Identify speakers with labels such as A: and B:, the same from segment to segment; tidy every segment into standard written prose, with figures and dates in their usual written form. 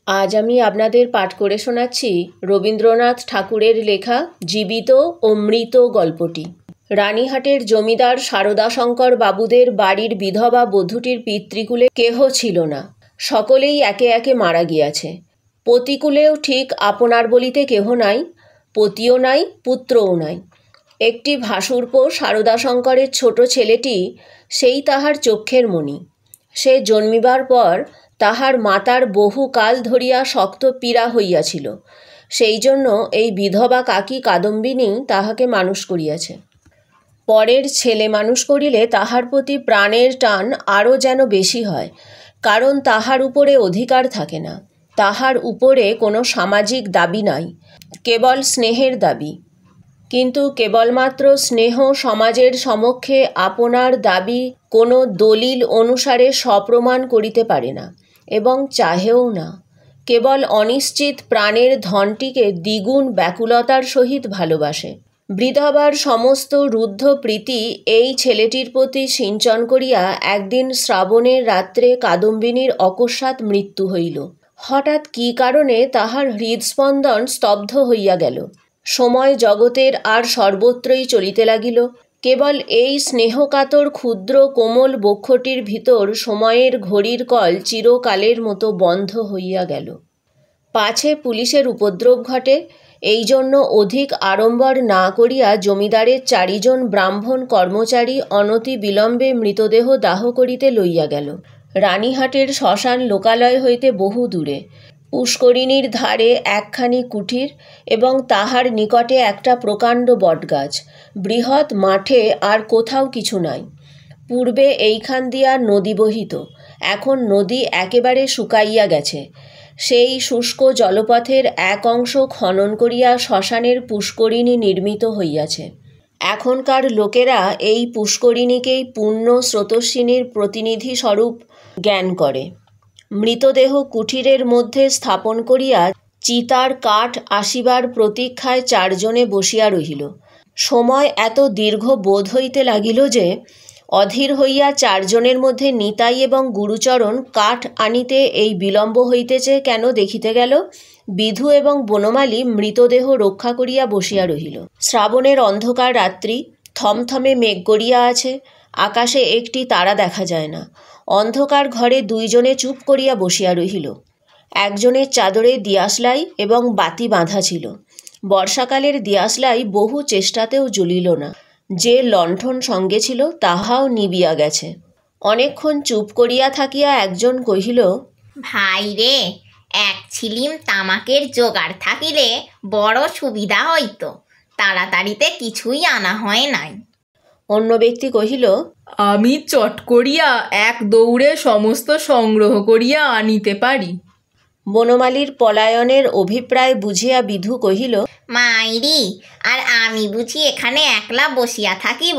A: আজ আমি আপনাদের পাঠ করে শোনাচ্ছি রবীন্দ্রনাথ ঠাকুরের লেখা জীবিত ও মৃত গল্পটি। রানীহাটের জমিদার সারদাশঙ্কর বাবুদের বাড়ির বিধবা বধূটির পিতৃকুলে কেহ ছিল না, সকলেই একে একে মারা গিয়াছে। পতিকুলেও ঠিক আপনার বলিতে কেহ নাই, পতিও নাই, পুত্রও নাই। একটি ভাসুরপো সারদাশঙ্করের ছোট ছেলেটি, সেই তাহার চক্ষের মণি। সে জন্মিবার পর তাহার মাতার বহু কাল ধরিয়া শক্ত পীড়া হইয়াছিল, সেই জন্য এই বিধবা কাকি কাদম্বিনী তাহাকে মানুষ করিয়াছে। পরের ছেলে মানুষ করিলে তাহার প্রতি প্রাণের টান আরও যেন বেশি হয়, কারণ তাহার উপরে অধিকার থাকে না, তাহার উপরে কোনো সামাজিক দাবি নাই, কেবল স্নেহের দাবি। কিন্তু কেবলমাত্র স্নেহ সমাজের সমক্ষে আপনার দাবি কোনো দলিল অনুসারে সপ্রমাণ করিতে পারে না এবং চাহেও না। কেবল অনিশ্চিত প্রাণের ধনটিকে দ্বিগুণ ব্যাকুলতার সহিত ভালোবাসে। বিধবার সমস্ত রুদ্ধ প্রীতি এই ছেলেটির প্রতি সিঞ্চন করিয়া একদিন শ্রাবণের রাত্রে কাদম্বিনীর অকস্মাৎ মৃত্যু হইল। হঠাৎ কী কারণে তাহার হৃদস্পন্দন স্তব্ধ হইয়া গেল। সময় জগতের আর সর্বত্রই চলিতে লাগিল। কেবল এই স্নেহকাতর ক্ষুদ্র কোমল বক্ষটির ভিতর সময়ের ঘড়ির কল চিরকালের মতো বন্ধ হইয়া গেল। পাছে পুলিশের উপদ্রব ঘটে, এই জন্য অধিক আড়ম্বর না করিয়া জমিদারের 4 জন ব্রাহ্মণ কর্মচারী অনতি বিলম্বে মৃতদেহ দাহ করিতে লইয়া গেল। রানীহাটের শ্মশান লোকালয় হইতে বহু দূরে। পুষ্করিণীর ধারে একখানি কুঠির এবং তাহার নিকটে একটা প্রকাণ্ড বটগাছ। বৃহৎ মাঠে আর কোথাও কিছু নাই। পূর্বে এইখান দিয়া নদী বহিত, এখন নদী একেবারে শুকাইয়া গেছে। সেই শুষ্ক জলপথের এক অংশ খনন করিয়া শ্মশানের পুষ্করিণী নির্মিত হইয়াছে। এখনকার লোকেরা এই পুষ্করিণীকেই পূর্ণ স্রোতস্বিনীর প্রতিনিধি স্বরূপ জ্ঞান করে। মৃতদেহ কুঠিরের মধ্যে স্থাপন করিয়া চিতার কাঠ আসিবার প্রতীক্ষায় 4 জনে বসিয়া রহিল। সময় এত দীর্ঘ বোধ হইতে লাগিল যে অধীর হইয়া 4 জনের মধ্যে নিতাই এবং গুরুচরণ কাঠ আনিতে এই বিলম্ব হইতেছে কেন দেখিতে গেল। বিধু এবং বনমালী মৃতদেহ রক্ষা করিয়া বসিয়া রহিল। শ্রাবণের অন্ধকার রাত্রি, থমথমে মেঘ গড়িয়া আছে, আকাশে একটি তারা দেখা যায় না। অন্ধকার ঘরে 2 জনে চুপ করিয়া বসিয়া রহিল। একজনের চাদরে দিয়াশলাই এবং বাতি বাঁধা ছিল। বর্ষাকালের দিয়াশলাই বহু চেষ্টাতেও জ্বলিল না। যে লণ্ঠন সঙ্গে ছিল তাহাও নিবিয়া গেছে। অনেকক্ষণ চুপ করিয়া থাকিয়া একজন কহিল,
B: ভাই রে, 1 ছিলিম তামাকের জোগাড় থাকিলে বড় সুবিধা হইত, তাড়াতাড়িতে কিছুই আনা হয় নাই।
A: অন্য ব্যক্তি কহিল,
C: আমি চট করিয়া 1 দৌড়ে সমস্ত সংগ্রহ করিয়া আনিতে পারি।
A: বনমালীর পলায়নের অভিপ্রায় বুঝিয়া বিধু কহিল,
B: মাইরি, আর আমি বুঝি এখানে একলা বসিয়া থাকিব?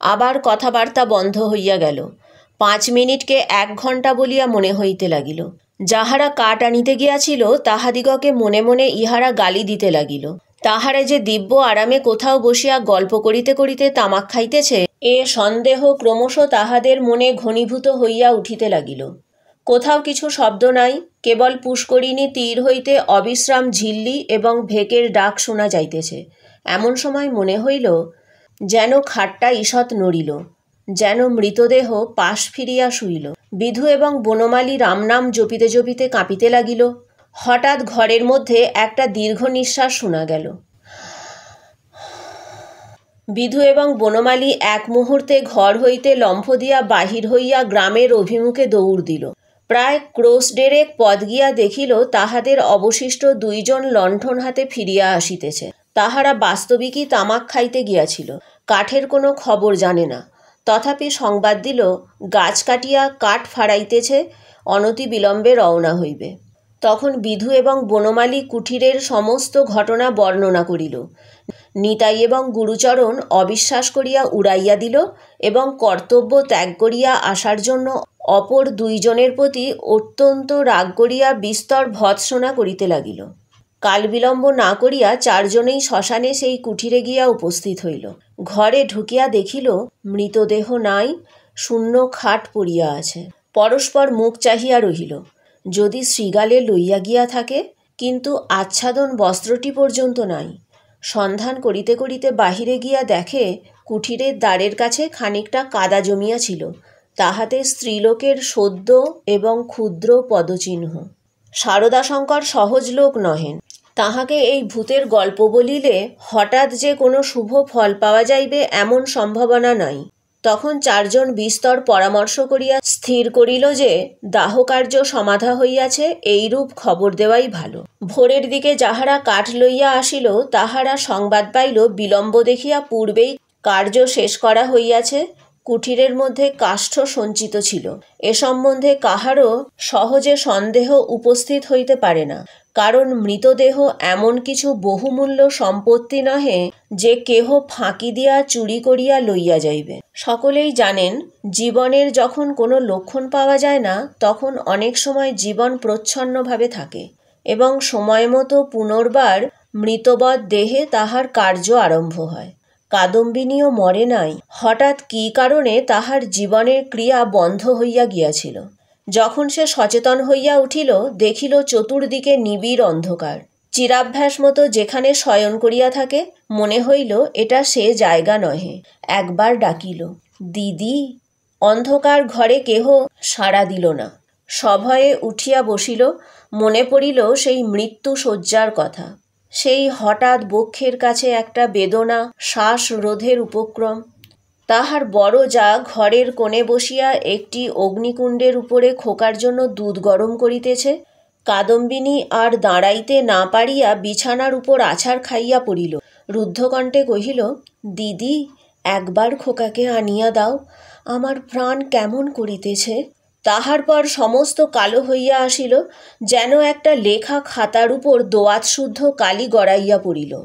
A: আবার কথাবার্তা বন্ধ হইয়া গেল। 5 মিনিটকে 1 ঘণ্টা বলিয়া মনে হইতে লাগিল। যাহারা কাঠ আনিতে গিয়াছিল তাহাদিগকে মনে মনে ইহারা গালি দিতে লাগিল। তাহারা যে দিব্য আরামে কোথাও বসিয়া গল্প করিতে করিতে তামাক খাইতেছে, এ সন্দেহ ক্রমশ তাহাদের মনে ঘনীভূত হইয়া উঠিতে লাগিল। কোথাও কিছু শব্দ নাই, কেবল পুষ্করিণী তীর হইতে অবিশ্রাম ঝিল্লি এবং ভেকের ডাক শোনা যাইতেছে। এমন সময় মনে হইল যেন খাটটা ঈষৎ নড়িল, যেন মৃতদেহ পাশ ফিরিয়া শুইল। বিধু এবং বনমালী রামনাম জপিতে জপিতে কাঁপিতে লাগিল। হঠাৎ ঘরের মধ্যে একটা দীর্ঘ নিঃশ্বাস শোনা গেল। বিধু এবং বনমালী এক মুহূর্তে ঘর হইতে লম্ফ দিয়া বাহির হইয়া গ্রামের অভিমুখে দৌড় দিল। প্রায় ক্রোশ 1.5 পথ গিয়া দেখিল তাহাদের অবশিষ্ট 2 জন লণ্ঠন হাতে ফিরিয়া আসিতেছে। তাহারা বাস্তবিকই তামাক খাইতে গিয়াছিল, কাঠের কোনো খবর জানে না। তথাপি সংবাদ দিল গাছ কাটিয়া কাঠ ফাড়াইতেছে, অনতি বিলম্বে রওনা হইবে। তখন বিধু এবং বনমালী কুঠিরের সমস্ত ঘটনা বর্ণনা করিল। নিতাই এবং গুরুচরণ অবিশ্বাস করিয়া উড়াইয়া দিল এবং কর্তব্য ত্যাগ করিয়া আসার জন্য অপর 2 জনের প্রতি অত্যন্ত রাগ করিয়া বিস্তর ভৎসনা করিতে লাগিল। কাল বিলম্ব না করিয়া 4 জনেই শ্মশানে সেই কুঠিরে গিয়া উপস্থিত হইল। ঘরে ঢুকিয়া দেখিল মৃতদেহ নাই, শূন্য খাট পড়িয়া আছে। পরস্পর মুখ চাহিয়া রহিল। যদি শৃগালে লইয়া গিয়া থাকে, কিন্তু আচ্ছাদন বস্ত্রটি পর্যন্ত নাই। সন্ধান করিতে করিতে বাহিরে গিয়া দেখে কুঠিরের দ্বারের কাছে খানিকটা কাদা জমিয়াছিল, তাহাতে স্ত্রীলোকের সদ্য এবং ক্ষুদ্র পদচিহ্ন। শারদাশঙ্কর সহজ লোক নহেন, তাহাকে এই ভূতের গল্প বলিলে হঠাৎ যে কোনো শুভ ফল পাওয়া যাইবে এমন সম্ভাবনা নাই। তখন চারজন বিস্তর পরামর্শ করিয়া স্থির করিল যে দাহকার্য সমাধা হইয়াছে, এইরূপ খবর দেওয়াই ভালো। ভোরের দিকে যাহারা কাঠ লইয়া আসিল তাহারা সংবাদ পাইল বিলম্ব দেখিয়া পূর্বেই কার্য শেষ করা হইয়াছে। কুঠিরের মধ্যে কাষ্ঠ সঞ্চিত ছিল, এ সম্বন্ধে কাহারও সহজে সন্দেহ উপস্থিত হইতে পারে না, কারণ মৃতদেহ এমন কিছু বহুমূল্য সম্পত্তি নহে যে কেহ ফাঁকি দিয়া চুরি করিয়া লইয়া যাইবে। সকলেই জানেন, জীবনের যখন কোনো লক্ষণ পাওয়া যায় না তখন অনেক সময় জীবন প্রচ্ছন্নভাবে থাকে এবং সময় মতো পুনর্বার মৃতবৎ দেহে তাহার কার্য আরম্ভ হয়। কাদম্বিনীও মরে নাই, হঠাৎ কী কারণে তাহার জীবনের ক্রিয়া বন্ধ হইয়া গিয়াছিল। যখন সে সচেতন হইয়া উঠিল, দেখিল চতুর্দিকে নিবিড় অন্ধকার। চিরাভ্যাস মতো যেখানে শয়ন করিয়া থাকে, মনে হইল এটা সে জায়গা নহে। একবার ডাকিল, দিদি। অন্ধকার ঘরে কেহ সাড়া দিল না। সভয়ে উঠিয়া বসিল। মনে পড়িল সেই মৃত্যু শয্যার কথা, সেই হঠাৎ বক্ষের কাছে একটা বেদনা, শ্বাসরোধের উপক্রম। তাহার বড় যা ঘরের কোণে বসিয়া একটি অগ্নিকুণ্ডের উপরে খোকার জন্য দুধ গরম করিতেছে। কাদম্বিনী আর দাঁড়াইতে না পারিয়া বিছানার উপর আছাড় খাইয়া পড়িল। রুদ্ধকণ্ঠে কহিল, দিদি, একবার খোকাকে আনিয়া দাও, আমার প্রাণ কেমন করিতেছে। তাহার পর সমস্ত কালো হইয়া আসিল, যেন একটা লেখা খাতার উপর দোয়াত শুদ্ধ কালি গড়াইয়া পড়িল।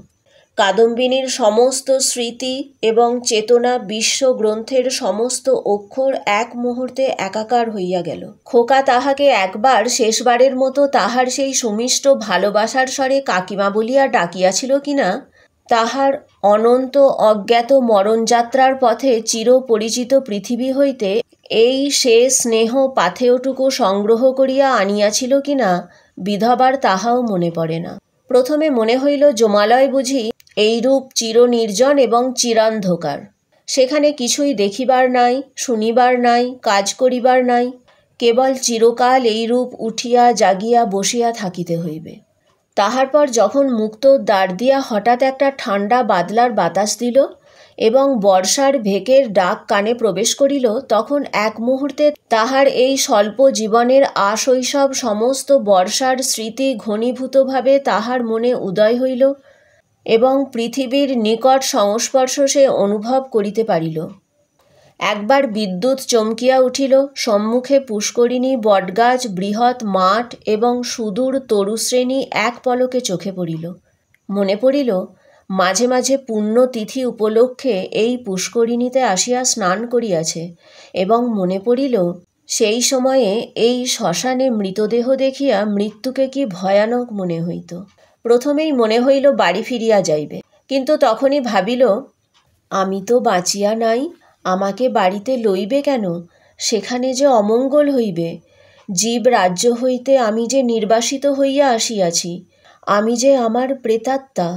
A: কাদম্বিনীর সমস্ত স্মৃতি এবং চেতনা, বিশ্বগ্রন্থের সমস্ত অক্ষর এক মুহূর্তে একাকার হইয়া গেল। খোকা তাহাকে একবার শেষবারের মতো তাহার সেই সুমিষ্ট ভালোবাসার স্বরে কাকিমা বলিয়া ডাকিয়াছিল কিনা, তাহার অনন্ত অজ্ঞাত মরণযাত্রার পথে চিরপরিচিত পৃথিবী হইতে এই সে স্নেহ পাথেয়টুকু সংগ্রহ করিয়া আনিয়াছিল কিনা, বিধবার তাহাও মনে পড়ে না। প্রথমে মনে হইল জমালয় বুঝি এইরূপ চিরনির্জন এবং চিরান্ধকার। সেখানে কিছুই দেখিবার নাই, শুনিবার নাই, কাজ করিবার নাই, কেবল চিরকাল এইরূপ উঠিয়া জাগিয়া বসিয়া থাকিতে হইবে। তাহার পর যখন মুক্ত দ্বার দিয়া হঠাৎ একটা ঠান্ডা বাদলার বাতাস দিল এবং বর্ষার ভেকের ডাক কানে প্রবেশ করিল, তখন এক মুহূর্তে তাহার এই স্বল্প জীবনের আশৈশব সমস্ত বর্ষার স্মৃতি ঘনীভূতভাবে তাহার মনে উদয় হইল এবং পৃথিবীর নিকট সংস্পর্শ সে অনুভব করিতে পারিল। একবার বিদ্যুৎ চমকিয়া উঠিল। সম্মুখে পুষ্করিণী, বটগাছ, বৃহৎ মাঠ এবং সুদূর তরুশ্রেণী এক পলকে চোখে পড়িল। মনে পড়িল মাঝে মাঝে পুণ্যতিথি উপলক্ষে এই পুষ্করিণীতে আসিয়া স্নান করিয়াছে এবং মনে পড়িল সেই সময়ে এই শ্মশানে মৃতদেহ দেখিয়া মৃত্যুকে কি ভয়ানক মনে হইত। প্রথমেই মনে হইল বাড়ি ফিরিয়া যাইবে, কিন্তু তখনই ভাবিল, আমি তো বাঁচিয়া নাই, আমাকে বাড়িতে লইবে কেন? সেখানে যে অমঙ্গল হইবে। জীব রাজ্য হইতে আমি যে নির্বাসিত হইয়া আসিয়াছি, আমি যে আমার প্রেতাত্মা।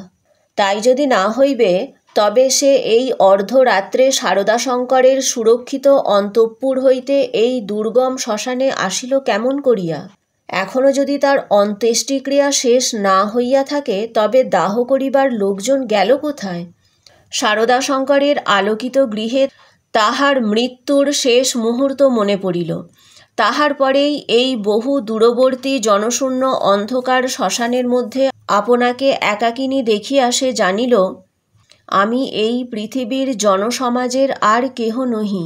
A: তাই যদি না হইবে, তবে সে এই অর্ধরাত্রে শারদাশঙ্করের সুরক্ষিত অন্তঃপুর হইতে এই দুর্গম শ্মশানে আসিল কেমন করিয়া? এখনও যদি তার অন্ত্যেষ্টিক্রিয়া শেষ না হইয়া থাকে, তবে দাহ করিবার লোকজন গেল কোথায়? শারদাশঙ্করের আলোকিত গৃহে তাহার মৃত্যুর শেষ মুহূর্ত মনে পড়িল। তাহার পরেই এই বহু দূরবর্তী জনশূন্য অন্ধকার শ্মশানের মধ্যে আপনাকে একাকিনী দেখিয়া সে জানিল, আমি এই পৃথিবীর জনসমাজের আর কেহ নহি।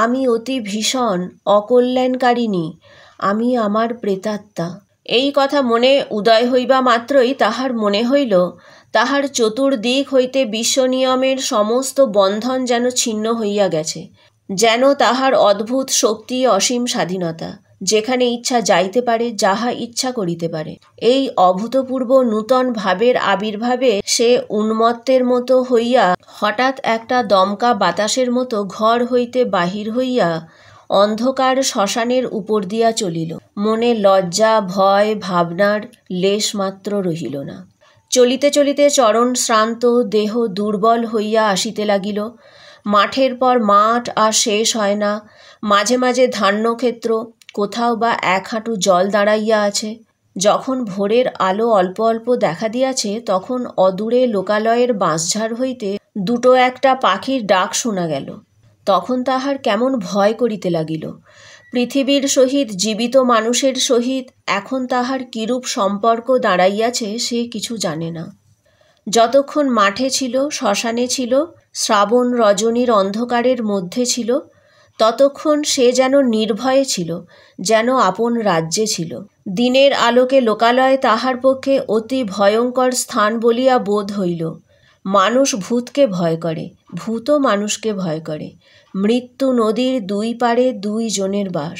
A: আমি অতি ভীষণ অকল্যাণকারিণী, আমি আমার প্রেতাত্মা। এই কথা মনে উদয় হইবা মাত্রই তাহার মনে হইল তাহার চতুর্দিক হইতে বিশ্বনিয়মের সমস্ত বন্ধন যেন ছিন্ন হইয়া গেছে, যেন তাহার অদ্ভুত শক্তি, অসীম স্বাধীনতা, যেখানে ইচ্ছা যাইতে পারে, যাহা ইচ্ছা করিতে পারে। এই অভূতপূর্ব নূতন ভাবের আবির্ভাবে সে উন্মত্তের মতো হইয়া হঠাৎ একটা দমকা বাতাসের মতো ঘর হইতে বাহির হইয়া অন্ধকার শ্মশানের উপর দিয়া চলিল। মনে লজ্জা ভয় ভাবনার লেশ মাত্র রহিল না। চলিতে চলিতে চরণ শ্রান্ত, দেহ দুর্বল হইয়া আসিতে লাগিল। মাঠের পর মাঠ আর শেষ হয় না। মাঝে মাঝে ধান্যক্ষেত্র, কোথাও বা 1 হাঁটু জল দাঁড়াইয়া আছে। যখন ভোরের আলো অল্প অল্প দেখা দিয়াছে, তখন অদূরে লোকালয়ের বাঁশঝাড় হইতে 2-1টা পাখির ডাক শোনা গেল। তখন তাহার কেমন ভয় করিতে লাগিল। পৃথিবীর সহিত জীবিত মানুষের সহিত এখন তাহার কিরূপ সম্পর্ক দাঁড়াইয়াছে সে কিছু জানে না। যতক্ষণ মাঠে ছিল, শ্মশানে ছিল, শ্রাবণ রজনীর অন্ধকারের মধ্যে ছিল, ততক্ষণ সে যেন নির্ভয়ে ছিল, যেন আপন রাজ্যে ছিল। দিনের আলোকে লোকালয় তাহার পক্ষে অতি ভয়ঙ্কর স্থান বলিয়া বোধ হইল। মানুষ ভূতকে ভয় করে, ভূতও মানুষকে ভয় করে। মৃত্যু নদীর 2 পারে 2 জনের বাস।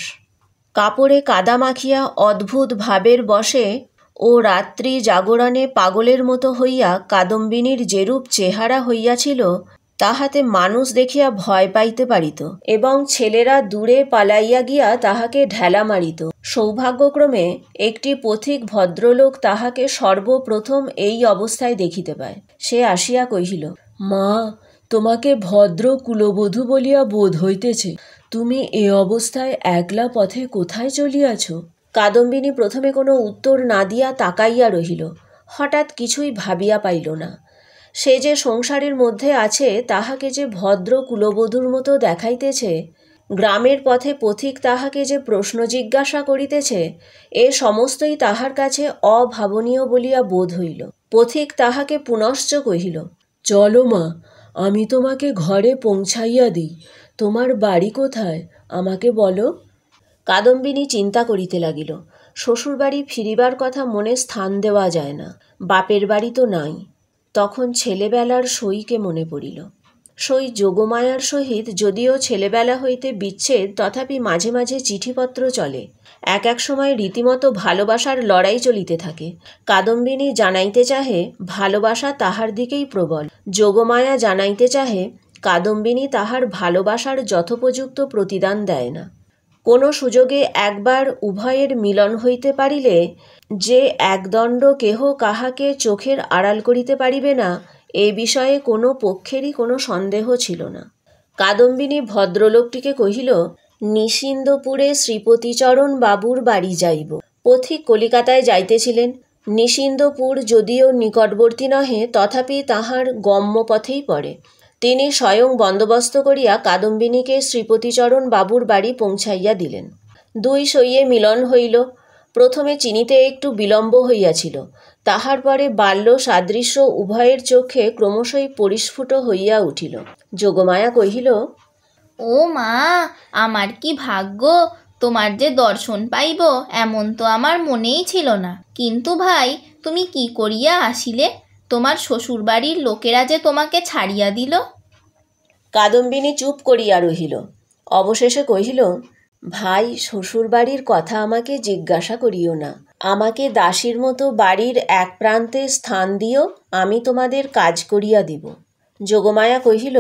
A: কাপড়ে কাদা মাখিয়া অদ্ভুত ভাবের বশে ও রাত্রি জাগরণে পাগলের মতো হইয়া কাদম্বিনীর যেরূপ চেহারা হইয়াছিল, তাহাতে মানুষ দেখিয়া ভয় পাইতে পারিত এবং ছেলেরা দূরে পালাইয়া গিয়া তাহাকে ঢেলা মারিত। সৌভাগ্যক্রমে একটি পথিক ভদ্রলোক তাহাকে সর্বপ্রথম এই অবস্থায় দেখিতে পায়। সে আসিয়া কহিল, মা, তোমাকে ভদ্র কুলবধূ বলিয়া বোধ হইতেছে। তুমি এ অবস্থায় একলা পথে কোথায় চলিয়াছ? কাদম্বিনী প্রথমে কোনো উত্তর না দিয়া তাকাইয়া রহিল। হঠাৎ কিছুই ভাবিয়া পাইল না। সে যে সংসারের মধ্যে আছে, তাহাকে যে ভদ্র কুলবধূর মতো দেখাইতেছে, গ্রামের পথে পথিক তাহাকে যে প্রশ্ন জিজ্ঞাসা করিতেছে, এ সমস্তই তাহার কাছে অভাবনীয় বলিয়া বোধ হইল। পথিক তাহাকে পুনশ্চ কহিল, চলো মা, আমি তোমাকে ঘরে পৌঁছাইয়া দিই। তোমার বাড়ি কোথায় আমাকে বলো। কাদম্বিনী চিন্তা করিতে লাগিল। শ্বশুরবাড়ি ফিরিবার কথা মনে স্থান দেওয়া যায় না। বাপের বাড়ি তো নাই। তখন ছেলেবেলার সইকে মনে পড়িল। সই যোগমায়ার সহিত যদিও ছেলেবেলা হইতে বিচ্ছেদ, তথাপি মাঝে মাঝে চিঠিপত্র চলে। এক এক সময় রীতিমতো ভালোবাসার লড়াই চলিতে থাকে। কাদম্বিনী জানাইতে চাহে ভালোবাসা তাহার দিকেই প্রবল। যোগমায়া জানাইতে চাহে কাদম্বিনী তাহার ভালোবাসার যথোপযুক্ত প্রতিদান দেয় না। কোনো সুযোগে একবার উভয়ের মিলন হইতে পারিলে যে একদণ্ড কেহ কাহাকে চোখের আড়াল করিতে পারিবে না, এ বিষয়ে কোনো পক্ষেরই কোনো সন্দেহ ছিল না। কাদম্বিনী ভদ্রলোকটিকে কহিল, নিশিন্দপুরে শ্রীপতিচরণ বাবুর বাড়ি যাইব। পথিক কলিকাতায় যাইতেছিলেন। নিশিন্দপুর যদিও নিকটবর্তী নহে, তথাপি তাহার গম্য পথেই পড়ে। তিনি স্বয়ং বন্দোবস্ত করিয়া কাদম্বিনীকে শ্রীপতিচরণ বাবুর বাড়ি পৌঁছাইয়া দিলেন। 2 সইয়ে মিলন হইল। প্রথমে চিনিতে একটু বিলম্ব হইয়াছিল, তাহার পরে বাল্য সাদৃশ্য উভয়ের চক্ষে ক্রমশই পরিস্ফুট হইয়া উঠিল। যোগমায়া কহিল,
B: ও মা, আমার কি ভাগ্য, তোমার যে দর্শন পাইব এমন তো আমার মনেই ছিল না। কিন্তু ভাই, তুমি কি করিয়া আসিলে? তোমার শ্বশুরবাড়ির লোকেরা যে তোমাকে ছাড়িয়া দিল।
A: কাদম্বিনী চুপ করিয়া রহিল। অবশেষে কহিল, ভাই, শ্বশুরবাড়ির কথা আমাকে জিজ্ঞাসা করিও না। আমাকে দাসীর মতো বাড়ির এক প্রান্তে স্থান দিও, আমি তোমাদের কাজ করিয়া দিব। যোগমায়া কহিল,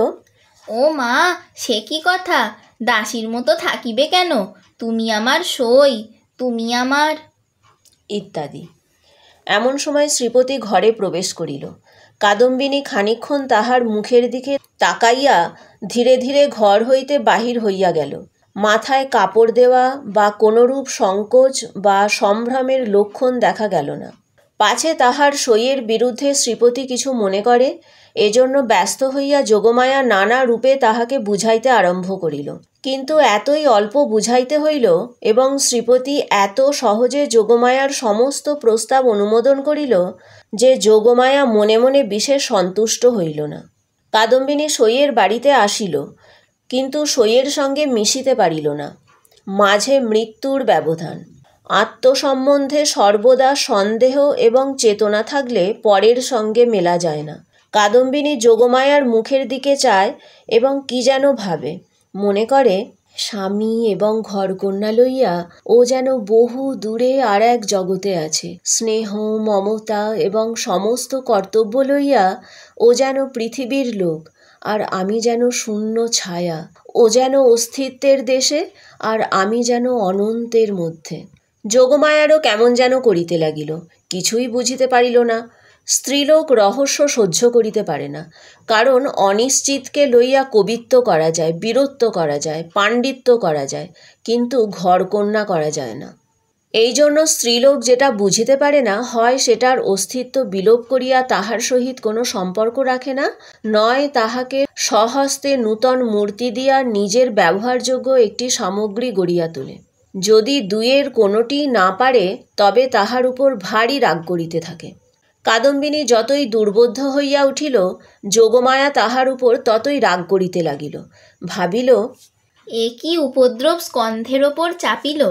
B: ও মা, সে কি কথা? দাসীর মতো থাকিবে কেন? তুমি আমার সই, তুমি আমার
A: ইত্যাদি। এমন সময় শ্রীপতি ঘরে প্রবেশ করিল। কাদম্বিনী খানিকক্ষণ তাহার মুখের দিকে তাকাইয়া ধীরে ধীরে ঘর হইতে বাহির হইয়া গেল। মাথায় কাপড় দেওয়া বা কোনরূপ সংকোচ বা সম্ভ্রমের লক্ষণ দেখা গেল না। পাছে তাহার সইয়ের বিরুদ্ধে শ্রীপতি কিছু মনে করে, এজন্য ব্যস্ত হইয়া যোগমায়া নানা রূপে তাহাকে বুঝাইতে আরম্ভ করিল। কিন্তু এতই অল্প বুঝাইতে হইল এবং শ্রীপতি এত সহজে যোগমায়ার সমস্ত প্রস্তাব অনুমোদন করিল যে যোগমায়া মনে মনে বিশেষ সন্তুষ্ট হইল না। কাদম্বিনী সইয়ের বাড়িতে আসিল, কিন্তু সইয়ের সঙ্গে মিশিতে পারিল না। মাঝে মৃত্যুর ব্যবধান। আত্মসম্বন্ধে সর্বদা সন্দেহ এবং চেতনা থাকলে পরের সঙ্গে মেলা যায় না। কাদম্বিনী যোগমায়ার মুখের দিকে চায় এবং কি যেন ভাবে। মনে করে, স্বামী এবং ঘরকন্যা লইয়া ও যেন বহু দূরে আর এক জগতে আছে। স্নেহ, মমতা এবং সমস্ত কর্তব্য লইয়া ও যেন পৃথিবীর লোক, আর আমি যেন শূন্য ছায়া। ও ও যেন অস্তিত্বের দেশে, আর আমি যেন অনন্তের মধ্যে। যোগমায়ারও কেমন যেন করিতে লাগিল, কিছুই বুঝিতে পারিল না। স্ত্রীলোক রহস্য সহ্য করিতে পারে না, কারণ অনিশ্চিতকে লইয়া কবিত্ব করা যায়, বীরত্ব করা যায়, পাণ্ডিত্য করা যায়, কিন্তু ঘরকন্যা করা যায় না। এই জন্য স্ত্রীলোক যেটা বুঝিতে পারে না, হয় সেটার অস্তিত্ব বিলোপ করিয়া তাহার সহিত কোনো সম্পর্ক রাখে না, নয় তাহাকে স্বহস্তে নূতন মূর্তি দিয়া নিজের ব্যবহারযোগ্য একটি সামগ্রী গড়িয়া তোলে। যদি দুইয়ের কোনোটি না পারে, তবে তাহার উপর ভারী রাগ করিতে থাকে। কাদম্বিনী যতই দুর্বোধ্য হইয়া উঠিল, যোগমায়া তাহার উপর ততই রাগ করিতে লাগিল। ভাবিল,
B: এ কি উপদ্রব স্কন্ধের ওপর চাপিল।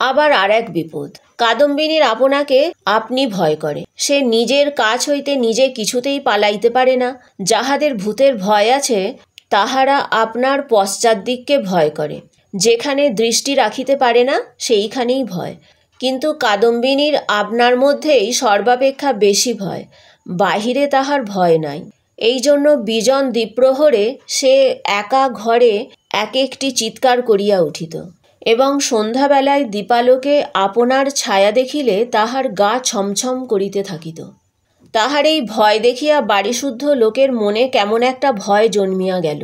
A: আবার আর এক বিপদ। কাদম্বিনীর আপনাকে আপনি ভয় করে। সে নিজের কাছ হইতে নিজে কিছুতেই পালাইতে পারে না। যাহাদের ভূতের ভয় আছে, তাহারা আপনার পশ্চাৎদিককে ভয় করে। যেখানে দৃষ্টি রাখিতে পারে না, সেইখানেই ভয়। কিন্তু কাদম্বিনীর আপনার মধ্যেই সর্বাপেক্ষা বেশি ভয়, বাহিরে তাহার ভয় নাই। এই জন্য বিজন দ্বিপ্রহরে সে একা ঘরে এক একটি চিৎকার করিয়া উঠিত, এবং সন্ধ্যাবেলায় দীপালোকে আপনার ছায়া দেখিলে তাহার গা ছমছম করিতে থাকিত। তাহার এই ভয় দেখিয়া বাড়িশুদ্ধ লোকের মনে কেমন একটা ভয় জন্মিয়া গেল।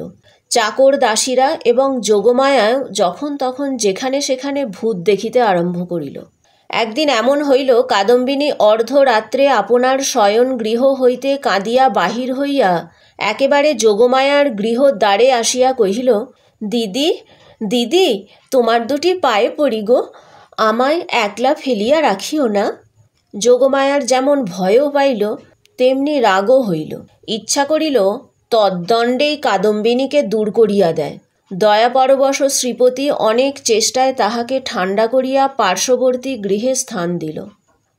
A: চাকর দাসীরা এবং যোগমায়া যখন তখন যেখানে সেখানে ভূত দেখিতে আরম্ভ করিল। একদিন এমন হইল, কাদম্বিনী অর্ধরাত্রে আপনার শয়ন গৃহ হইতে কাঁদিয়া বাহির হইয়া একেবারে যোগমায়ার গৃহদ্বারে আসিয়া কহিল, দিদি, দিদি, তোমার দুটি পায়ে পড়ি গো, আমায় একলা ফেলিয়া রাখিও না। যোগমায়ার যেমন ভয়ও পাইল, তেমনি রাগও হইল। ইচ্ছা করিল তদ্দণ্ডেই কাদম্বিনীকে দূর করিয়া দেয়। দয়াপরবশ শ্রীপতি অনেক চেষ্টায় তাহাকে ঠান্ডা করিয়া পার্শ্ববর্তী গৃহে স্থান দিল।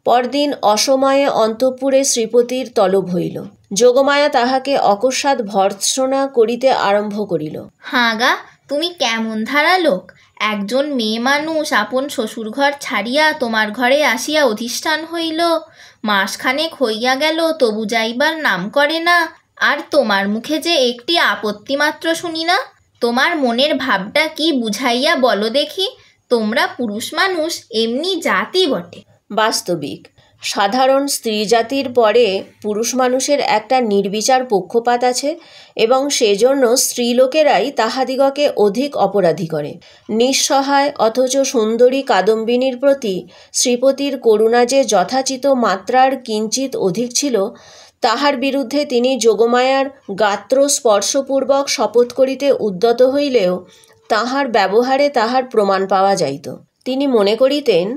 A: পরদিন অসময়ে অন্তঃপুরে শ্রীপতির তলব হইল। যোগমায়া তাহাকে অকস্মাৎ ভর্ৎসনা করিতে আরম্ভ করিল।
B: হাঁ গা, তুমি কেমন ধারা লোক! একজন মেয়ে মানুষ আপন শ্বশুরঘর ছাড়িয়া তোমার ঘরে আসিয়া অধিষ্ঠান হইল, মাসখানেক হইয়া গেল, তবু যাইবার নাম করে না। আর তোমার মুখে যে একটি আপত্তি মাত্র শুনি না। তোমার মনের ভাবটা কি বুঝাইয়া বলো দেখি। তোমরা পুরুষ মানুষ এমনি জাতি বটে।
A: বাস্তবিক সাধারণ স্ত্রী জাতির পরে পুরুষ মানুষের একটা নির্বিচার পক্ষপাত আছে, এবং সেজন্য স্ত্রীলোকেরাই তাহাদিগকে অধিক অপরাধী করে। নিঃসহায় অথচ সুন্দরী কাদম্বিনীর প্রতি শ্রীপতির করুণা যে যথাচিত মাত্রার কিঞ্চিত অধিক ছিল, তাহার বিরুদ্ধে তিনি যোগমায়ার গাত্র স্পর্শপূর্বক শপথ করিতে উদ্যত হইলেও তাহার ব্যবহারে তাহার প্রমাণ পাওয়া যাইত। তিনি মনে করিতেন,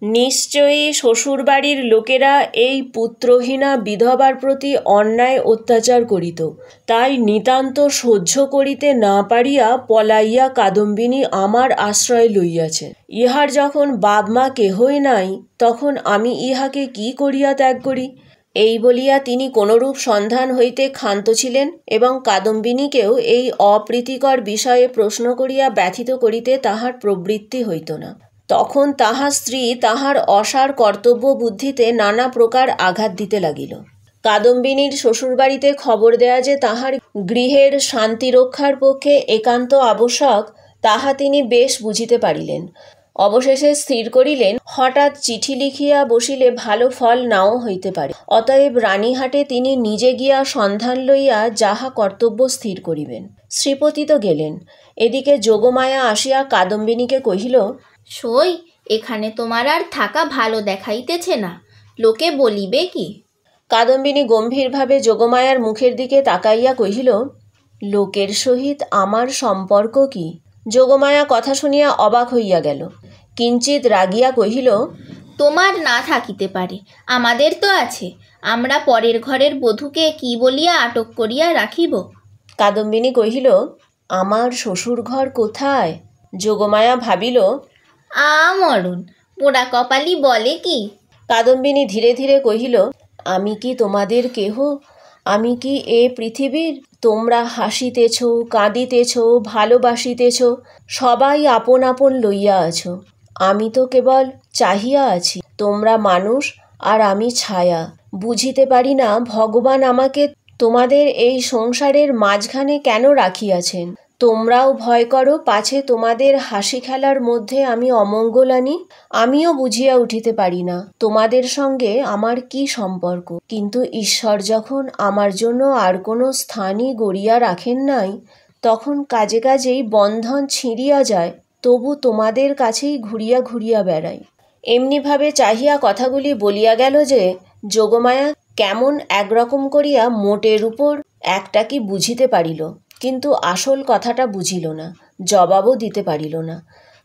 A: নিশ্চয়ই শ্বশুরবাড়ির লোকেরা এই পুত্রহীনা বিধবার প্রতি অন্যায় অত্যাচার করিত, তাই নিতান্ত সহ্য করিতে না পারিয়া পলাইয়া কাদম্বিনী আমার আশ্রয় লইয়াছে। ইহার যখন বাপ মা কেহই নাই, তখন আমি ইহাকে কি করিয়া ত্যাগ করি? এই বলিয়া তিনি কোনরূপ সন্ধান হইতে ক্ষান্ত ছিলেন, এবং কাদম্বিনীকেও এই অপ্রীতিকর বিষয়ে প্রশ্ন করিয়া ব্যথিত করিতে তাহার প্রবৃত্তি হইত না। তখন তাহার স্ত্রী তাহার অসার কর্তব্য বুদ্ধিতে নানা প্রকার আঘাত দিতে লাগিল। কাদম্বিনীর শ্বশুরবাড়িতে খবর দেয়া যে তাহার গৃহের শান্তি রক্ষার পক্ষে একান্ত আবশ্যক, তাহা তিনি বেশ বুঝিতে পারিলেন। অবশেষে স্থির করিলেন, হঠাৎ চিঠি লিখিয়া বসিলে ভালো ফল নাও হইতে পারে। অতএব রানীহাটে তিনি নিজে গিয়া সন্ধান লইয়া যাহা কর্তব্য স্থির করিবেন। শ্রীপতি তো গেলেন। এদিকে যোগমায়া আসিয়া কাদম্বিনীকে কহিল,
B: সই, এখানে তোমার আর থাকা ভালো দেখাইতেছে না, লোকে বলিবে কি?
A: কাদম্বিনী গম্ভীরভাবে যোগমায়ার মুখের দিকে তাকাইয়া কহিল, লোকের সহিত আমার সম্পর্ক কি? যোগমায়া কথা শুনিয়া অবাক হইয়া গেল। কিঞ্চিত রাগিয়া কহিল,
B: তোমার না থাকিতে পারে, আমাদের তো আছে। আমরা পরের ঘরের বধূকে কি বলিয়া আটক করিয়া রাখিব?
A: কাদম্বিনী কহিল, আমার শ্বশুর ঘর কোথায়? যোগমায়া ভাবিল,
B: মরণ, পোড়া কপালি বলে কি?
A: কাদম্বিনী ধীরে ধীরে কহিল, আমি কি তোমাদের কেহ? আমি কি এ পৃথিবীর? তোমরা হাসিতেছ, কাঁদিতেছ, ভালোবাসিতেছ, সবাই আপন আপন লইয়া আছো। আমি তো কেবল চাহিয়া আছি। তোমরা মানুষ আর আমি ছায়া। বুঝিতে পারি না ভগবান আমাকে তোমাদের এই সংসারের মাঝখানে কেন রাখিয়াছেন। তোমরাও ভয় করো পাছে তোমাদের হাসি খেলার মধ্যে আমি অমঙ্গল আনি। আমিও বুঝিয়া উঠিতে পারি না তোমাদের সঙ্গে আমার কি সম্পর্ক, কিন্তু ঈশ্বর যখন আমার জন্য আর কোনো স্থানই গড়িয়া রাখেন নাই, তখন কাজে কাজেই বন্ধন ছিঁড়িয়া যায়, তবু তোমাদের কাছেই ঘুরিয়া ঘুরিয়া বেড়াই। এমনিভাবে চাহিয়া কথাগুলি বলিয়া গেল যে যোগমায়া কেমন একরকম করিয়া মোটের উপর একটা কি বুঝিতে পারিল, কিন্তু আসল কথাটা বুঝিল না, জবাবও দিতে পারিল না,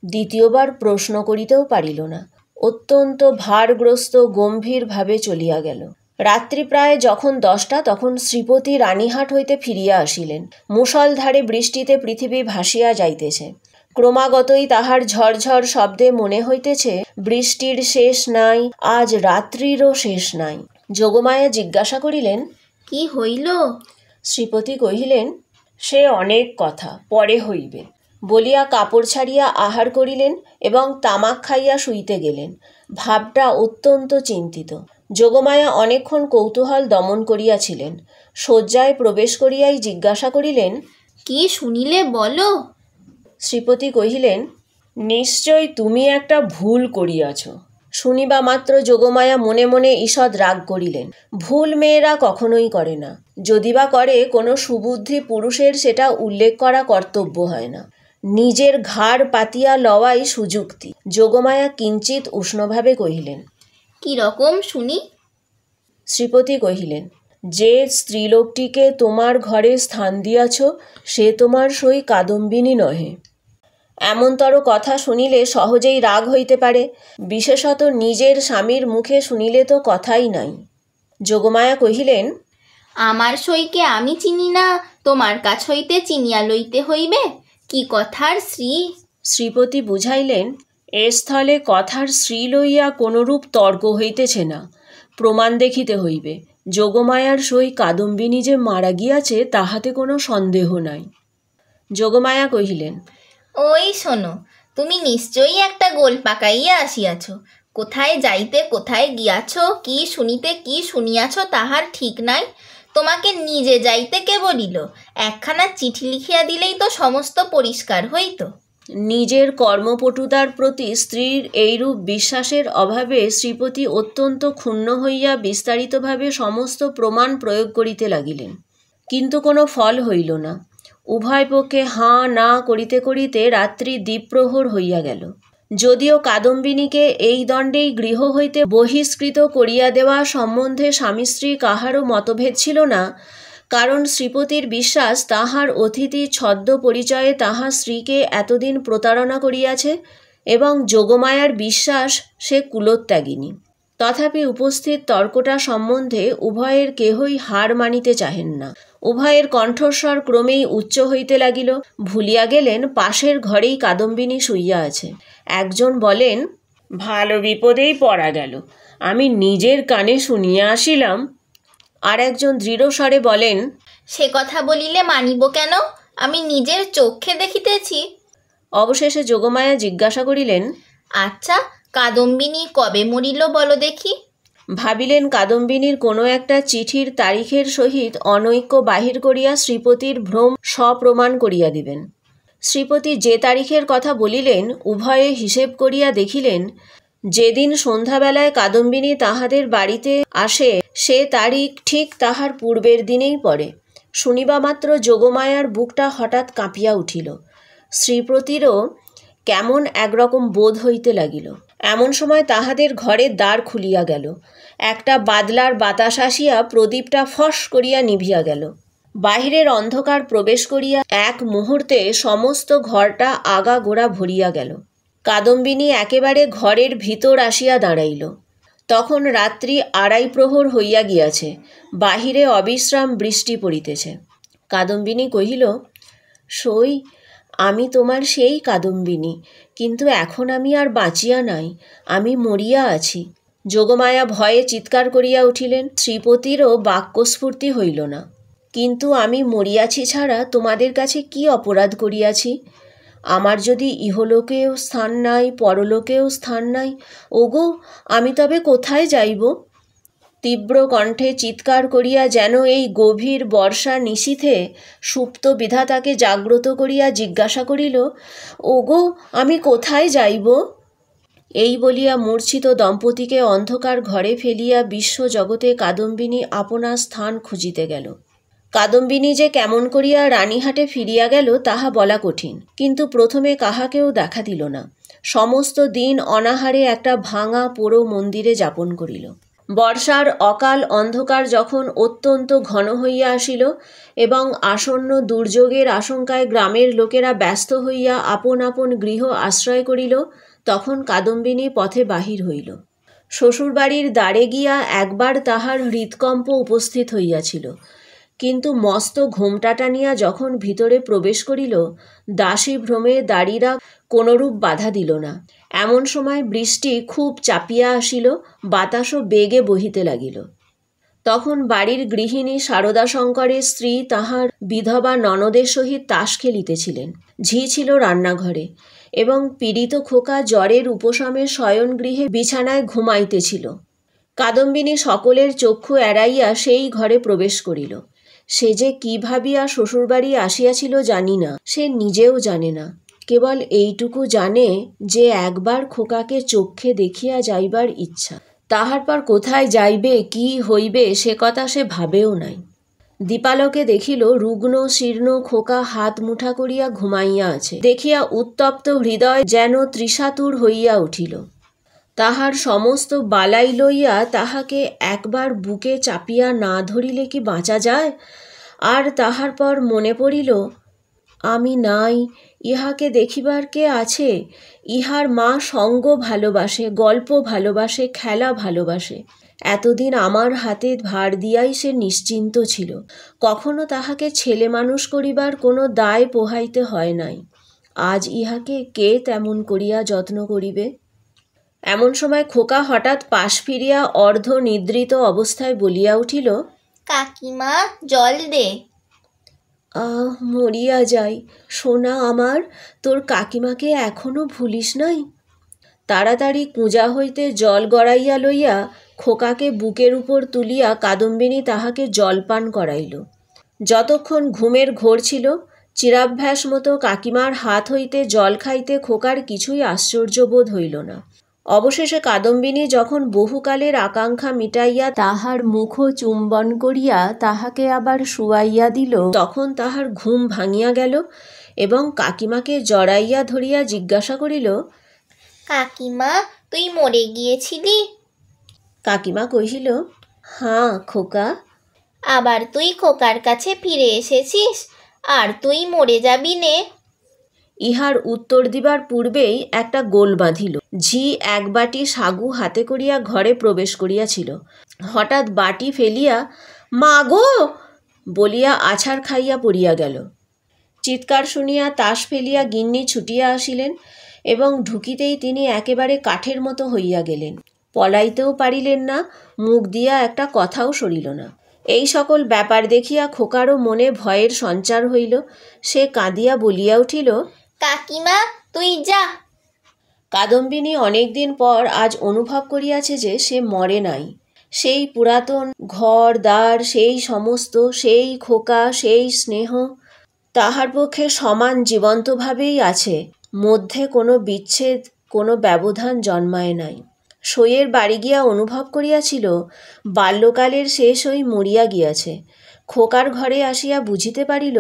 A: দ্বিতীয়বার প্রশ্ন করিতেও পারিল না। অত্যন্ত ভারগ্রস্ত গম্ভীরভাবে চলিয়া গেল। রাত্রি প্রায় যখন 10টা, তখন শ্রীপতি রানীহাট হইতে ফিরিয়া আসিলেন। মুষলধারে বৃষ্টিতে পৃথিবী ভাসিয়া যাইতেছে। ক্রমাগতই তাহার ঝরঝর শব্দে মনে হইতেছে বৃষ্টির শেষ নাই, আজ রাত্রিরও শেষ নাই। যোগমায়া জিজ্ঞাসা করিলেন,
B: কি হইল?
A: শ্রীপতি কহিলেন, সে অনেক কথা, পরে হইবে বলিয়া কাপড় ছাড়িয়া আহার করিলেন এবং তামাক খাইয়া শুইতে গেলেন। ভাবটা অত্যন্ত চিন্তিত। যোগমায়া অনেকক্ষণ কৌতূহল দমন করিয়াছিলেন। শয্যায় প্রবেশ করিয়াই জিজ্ঞাসা করিলেন,
B: কি শুনিলে বলো।
A: শ্রীপতি কহিলেন, নিশ্চয় তুমি একটা ভুল করিয়াছ। শুনিবা মাত্র যোগমায়া মনে মনে ঈষৎ রাগ করিলেন। ভুল মেয়েরা কখনোই করে না, যদিবা করে কোনো সুবুদ্ধি পুরুষের সেটা উল্লেখ করা কর্তব্য হয় না। নিজের ঘাড় পাতিয়া লওয়াই সুযুক্তি। যোগমায়া কিঞ্চিত উষ্ণভাবে কহিলেন,
B: কি রকম শুনি?
A: শ্রীপতি কহিলেন, যে স্ত্রীলোকটিকে তোমার ঘরে স্থান দিয়াছ সে তোমার সই কাদম্বিনী নহে। এমনতর কথা শুনিলে সহজেই রাগ হইতে পারে, বিশেষত নিজের স্বামীর মুখে শুনিলে তো কথাই নাই। যোগমায়া কহিলেন,
B: আমার সইকে আমি চিনি না, তোমার কাছ হইতে চিনিয়া লইতে হইবে? কি কথার শ্রী?
A: শ্রীপতি বুঝাইলেন, এ স্থলে কথার শ্রী লইয়া কোনরূপ তর্ক হইতেছে না, প্রমাণ দেখিতে হইবে। যোগমায়ার সই কাদম্বিনী যে মারা গিয়াছে তাহাতে কোনো সন্দেহ নাই। যোগমায়া কহিলেন,
B: ওই শোনো, তুমি নিশ্চয়ই একটা গোল পাকাইয়া আসিয়াছ। কোথায় যাইতে কোথায় গিয়াছ, কি শুনিতে কি শুনিয়াছ তাহার ঠিক নাই। তোমাকে নিজে যাইতে কে বলিল? একখানা চিঠি লিখিয়া দিলেই তো সমস্ত পরিষ্কার হইত।
A: নিজের কর্মপটুতার প্রতি স্ত্রীর এইরূপ বিশ্বাসের অভাবে শ্রীপতি অত্যন্ত ক্ষুণ্ণ হইয়া বিস্তারিতভাবে সমস্ত প্রমাণ প্রয়োগ করিতে লাগিলেন, কিন্তু কোনো ফল হইল না। উভয় পক্ষে হাঁ না করিতে করিতে রাত্রি দ্বীপ্রহর হইয়া গেল। যদিও কাদম্বিনীকে এই দণ্ডেই গৃহ হইতে বহিষ্কৃত করিয়া দেওয়া সম্বন্ধে স্বামী স্ত্রী কাহারও মতভেদ ছিল না, কারণ শ্রীপতির বিশ্বাস তাহার অতিথি ছদ্ম পরিচয়ে তাহার স্ত্রীকে এতদিন প্রতারণা করিয়াছে এবং যোগমায়ার বিশ্বাস সে কুলোত্যাগিনী। তথাপি উপস্থিত তর্কটা সম্বন্ধে উভয়ের কেহই হার মানিতে চাহেন না। উভয়ের কণ্ঠস্বর ক্রমেই উচ্চ হইতে লাগিল। ভুলিয়া গেলেন পাশের ঘরেই কাদম্বিনী শুইয়া আছে। একজন বলেন, ভালো বিপদেই পড়া গেল, আমি নিজের কানে শুনিয়া আসিলাম। আর একজন দৃঢ়স্বরে বলেন,
B: সে কথা বলিলে মানিব কেন? আমি নিজের চক্ষে দেখিতেছি।
A: অবশেষে যোগমায়া জিজ্ঞাসা করিলেন,
B: আচ্ছা, কাদম্বিনী কবে মরিল বলো দেখি।
A: ভাবিলেন কাদম্বিনীর কোনো একটা চিঠির তারিখের সহিত অনৈক্য বাহির করিয়া শ্রীপতির ভ্রম সপ্রমাণ করিয়া দিবেন। শ্রীপতি যে তারিখের কথা বলিলেন উভয়ে হিসেব করিয়া দেখিলেন, যেদিন সন্ধ্যাবেলায় কাদম্বিনী তাহাদের বাড়িতে আসে সে তারিখ ঠিক তাহার পূর্বের দিনেই পড়ে। শুনিবা মাত্র যোগমায়ার বুকটা হঠাৎ কাঁপিয়া উঠিল। শ্রীপতিরও কেমন একরকম বোধ হইতে লাগিল। এমন সময় তাহাদের ঘরের দ্বার খুলিয়া গেল। একটা বাদলার বাতাস আসিয়া প্রদীপটা ফস করিয়া নিভিয়া গেল। বাহিরের অন্ধকার প্রবেশ করিয়া এক মুহূর্তে সমস্ত ঘরটা আগাগোড়া ভরিয়া গেল। কাদম্বিনী একেবারে ঘরের ভিতর আসিয়া দাঁড়াইল। তখন রাত্রি 2:30 প্রহর হইয়া গিয়াছে। বাহিরে অবিশ্রাম বৃষ্টি পড়িতেছে। কাদম্বিনী কহিল, সই আমি তোমার সেই কাদম্বিনী, কিন্তু এখন আমি আর বাঁচিয়া নাই, আমি মরিয়া আছি। যোগমায়া ভয়ে চিৎকার করিয়া উঠিলেন। শ্রীপতিরও বাক্যস্ফূর্তি হইল না। কিন্তু আমি মরিয়াছি ছাড়া তোমাদের কাছে কি অপরাধ করিয়াছি? আমার যদি ইহলোকেও স্থান নাই, পরলোকেও স্থান নাই, ওগো আমি তবে কোথায় যাইব? তীব্র কণ্ঠে চিৎকার করিয়া যেন এই গভীর বর্ষা নিশীথে সুপ্ত বিধাতাকে জাগ্রত করিয়া জিজ্ঞাসা করিল, ওগো, আমি কোথায় যাইব? এই বলিয়া মূর্ছিত দম্পতিকে অন্ধকার ঘরে ফেলিয়া বিশ্বজগতে কাদম্বিনী আপনার স্থান খুঁজিতে গেল। কাদম্বিনী যে কেমন করিয়া রানীহাটে ফিরিয়া গেল তাহা বলা কঠিন, কিন্তু প্রথমে কাহাকেও দেখা দিল না। সমস্ত দিন অনাহারে একটা ভাঙা পোড়ো মন্দিরে যাপন করিল। বর্ষার অকাল অন্ধকার যখন অত্যন্ত ঘন হইয়া আসিল এবং আসন্ন দুর্যোগের আশঙ্কায় গ্রামের লোকেরা ব্যস্ত হইয়া আপন আপন গৃহ আশ্রয় করিল, তখন কাদম্বিনী পথে বাহির হইল। শ্বশুরবাড়ির দ্বারে গিয়া একবার তাহার হৃৎকম্প উপস্থিত হইয়াছিল, কিন্তু মস্ত ঘোমটা টানিয়া যখন ভিতরে প্রবেশ করিল, দাসী ভ্রমে দাড়িরা কোনরূপ বাধা দিল না। এমন সময় বৃষ্টি খুব চাপিয়া আসিল, বাতাসও বেগে বহিতে লাগিল। তখন বাড়ির গৃহিণী শারদাশঙ্করের স্ত্রী তাহার বিধবা ননদের সহিত তাস খেলিতেছিলেন। ঝি ছিল রান্নাঘরে এবং পীড়িত খোকা জ্বরের উপশমে শয়নগৃহে বিছানায় ঘুমাইতেছিল। কাদম্বিনী সকলের চক্ষু এড়াইয়া সেই ঘরে প্রবেশ করিল। সে যে কি ভাবিয়া শ্বশুরবাড়ি আসিয়াছিল জানি না, সে নিজেও জানে না। কেবল এইটুকু জানে যে একবার খোকাকে চক্ষে দেখিয়া যাইবার ইচ্ছা। তাহার পর কোথায় যাইবে, কি হইবে সে কথা সে ভাবেও নাই। দীপালোকে দেখিল রুগ্ন শীর্ণ খোকা হাত মুঠা করিয়া ঘুমাইয়া আছে। দেখিয়া উত্তপ্ত হৃদয় যেন তৃষাতুর হইয়া উঠিল। তাহার সমস্ত বালাই লইয়া তাহাকে একবার বুকে চাপিয়া না ধরিলে কি বাঁচা যায়? আর তাহার পর মনে পড়িল, আমি নাই, ইহাকে দেখিবার কে আছে? ইহার মা সঙ্গ ভালোবাসে, গল্প ভালোবাসে, খেলা ভালোবাসে। এতদিন আমার হাতে ভার দিয়াই সে নিশ্চিন্ত ছিল। কখনো তাহাকে ছেলে মানুষ করিবার কোনো দায় পোহাইতে হয় নাই। আজ ইহাকে কে তেমন করিয়া যত্ন করিবে? এমন সময় খোকা হঠাৎ পাশ ফিরিয়া অর্ধ নিদ্রিত অবস্থায় বলিয়া উঠিল,
B: কাকিমা, জল দে।
A: মরিয়া যাই, সোনা আমার, তোর কাকিমাকে এখনো ভুলিস নাই? তাড়াতাড়ি কুঁজা হইতে জল গড়াইয়া লইয়া খোকাকে বুকের উপর তুলিয়া কাদম্বিনী তাহাকে জলপান করাইল। যতক্ষণ ঘুমের ঘোর ছিল, চিরাভ্যাস মতো কাকিমার হাত হইতে জল খাইতে খোকার কিছুই আশ্চর্যবোধ হইল না। অবশেষে কাদম্বিনী যখন বহুকালের আকাঙ্ক্ষা মিটাইয়া তাহার মুখ চুম্বন করিয়া তাহাকে আবার শুয়াইয়া দিল, তখন তাহার ঘুম ভাঙিয়া গেল এবং কাকিমাকে জড়াইয়া ধরিয়া জিজ্ঞাসা করিল,
B: কাকিমা, তুই মরে গিয়েছিলি?
A: কাকিমা কহিল, হাঁ খোকা।
B: আবার তুই খোকার কাছে ফিরে এসেছিস, আর তুই মরে যাবি নে?
A: ইহার উত্তর দিবার পূর্বেই একটা গোল বাঁধিল। ঝি এক বাটি সাগু হাতে করিয়া ঘরে প্রবেশ করিয়াছিল। হঠাৎ বাটি ফেলিয়া মা গো বলিয়া আছাড় খাইয়া পড়িয়া গেল। চিৎকার শুনিয়া তাস ফেলিয়া গিন্নি ছুটিয়া আসিলেন এবং ঢুকিতেই তিনি একেবারে কাঠের মতো হইয়া গেলেন। পলাইতেও পারিলেন না, মুখ দিয়া একটা কথাও সরিল না। এই সকল ব্যাপার দেখিয়া খোকারও মনে ভয়ের সঞ্চার হইল। সে কাঁদিয়া বলিয়া উঠিল,
B: কাকিমা, তুই যা।
A: কাদম্বিনী অনেকদিন পর আজ অনুভব করিয়াছে যে সে মরে নাই। সেই পুরাতন ঘর দ্বার, সেই সমস্ত, সেই খোকা, সেই স্নেহ তাহার পক্ষে সমান জীবন্তভাবেই আছে। মধ্যে কোনো বিচ্ছেদ, কোনো ব্যবধান জন্মায় নাই। সইয়ের বাড়ি গিয়া অনুভব করিয়াছিল বাল্যকালের শেষ ওই মরিয়া গিয়াছে। খোকার ঘরে আসিয়া বুঝিতে পারিল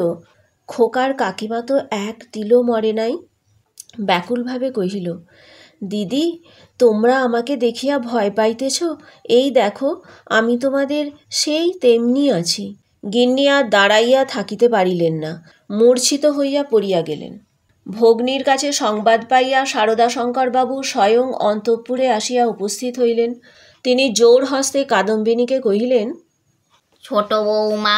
A: খোকার কাকিমা তো এক তিলও মরে নাই। ব্যাকুলভাবে কহিল, দিদি, তোমরা আমাকে দেখিয়া ভয় পাইতেছ? এই দেখো, আমি তোমাদের সেই তেমনি আছি। গিন্নি আর দাঁড়াইয়া থাকিতে পারিলেন না, মূর্ছিত হইয়া পড়িয়া গেলেন। ভগ্নীর কাছে সংবাদ পাইয়া শারদাশঙ্করবাবু স্বয়ং অন্তঃপুরে আসিয়া উপস্থিত হইলেন। তিনি জোর হস্তে কাদম্বিনীকে কহিলেন,
B: ছোট বৌমা,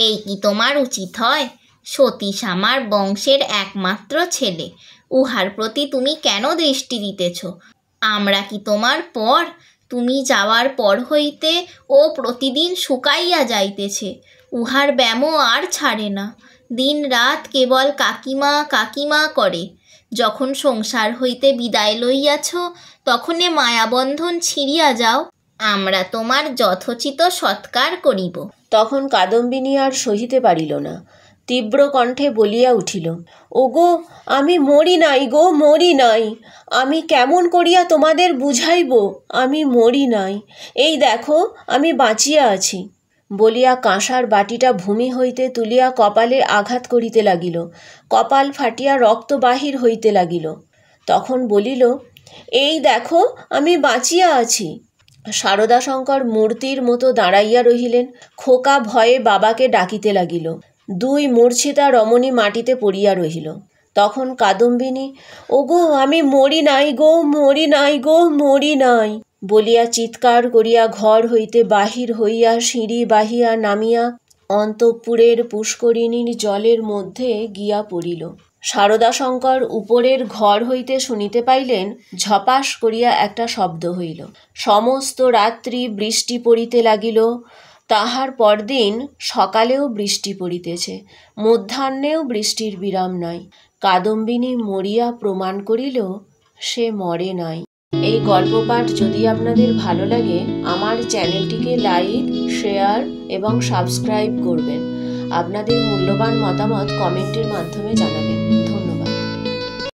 B: এই কি তোমার উচিত হয়? সতীশ আমার বংশের একমাত্র ছেলে, উহার প্রতি তুমি কেন দৃষ্টি দিতেছ? আমরা কি তোমার পর? তুমি যাওয়ার পর হইতে ও প্রতিদিন শুকাইয়া যাইতেছে, উহার ব্যামো আর ছাড়ে না। দিন রাত কেবল কাকিমা কাকিমা করে। যখন সংসার হইতে বিদায় লইয়াছ, তখনে মায়াবন্ধন ছিঁড়িয়া যাও। আমরা তোমার যথোচিত সৎকার করিব।
A: তখন কাদম্বিনী আর সহিতে পারিল না, তীব্র কণ্ঠে বলিয়া উঠিল, ওগো আমি মরি নাই গো, মরি নাই। আমি কেমন করিয়া তোমাদের বুঝাইব আমি মরি নাই, এই দেখো আমি বাঁচিয়া আছি। বলিয়া কাঁসার বাটিটা ভূমি হইতে তুলিয়া কপালে আঘাত করিতে লাগিল, কপাল ফাটিয়া রক্ত বাহির হইতে লাগিল। তখন বলিল, এই দেখো আমি বাঁচিয়া আছি। শারদাশঙ্কর মূর্তির মতো দাঁড়াইয়া রহিলেন, খোকা ভয়ে বাবাকে ডাকিতে লাগিল। দুই মূর্ছিতা রমণী মাটিতে পড়িয়া রহিল। তখন কাদম্বিনী, ওগো আমি মরি নাই গো, মরি নাই গো, মরি নাই বলিয়া চিৎকার করিয়া ঘর হইতে বাহির হইয়া সিঁড়ি বাহিয়া নামিয়া অন্তঃপুরের পুষ্করিণীর জলের মধ্যে গিয়া পড়িল। শারদাশঙ্কর উপরের ঘর হইতে শুনিতে পাইলেন, ঝপাস করিয়া একটা শব্দ হইল। সমস্ত রাত্রি বৃষ্টি পড়িতে লাগিল। তাহার পরদিন সকালেও বৃষ্টি পড়িতেছে, মধ্যাহ্নেও বৃষ্টির বিরাম নাই। কাদম্বিনী মরিয়া প্রমাণ করিল সে মরে নাই। এই গল্প পাঠ যদি আপনাদের ভালো লাগে, আমার চ্যানেলটিকে লাইক, শেয়ার এবং সাবস্ক্রাইব করবেন। আপনাদের মূল্যবান মতামত কমেন্টের মাধ্যমে জানাবেন।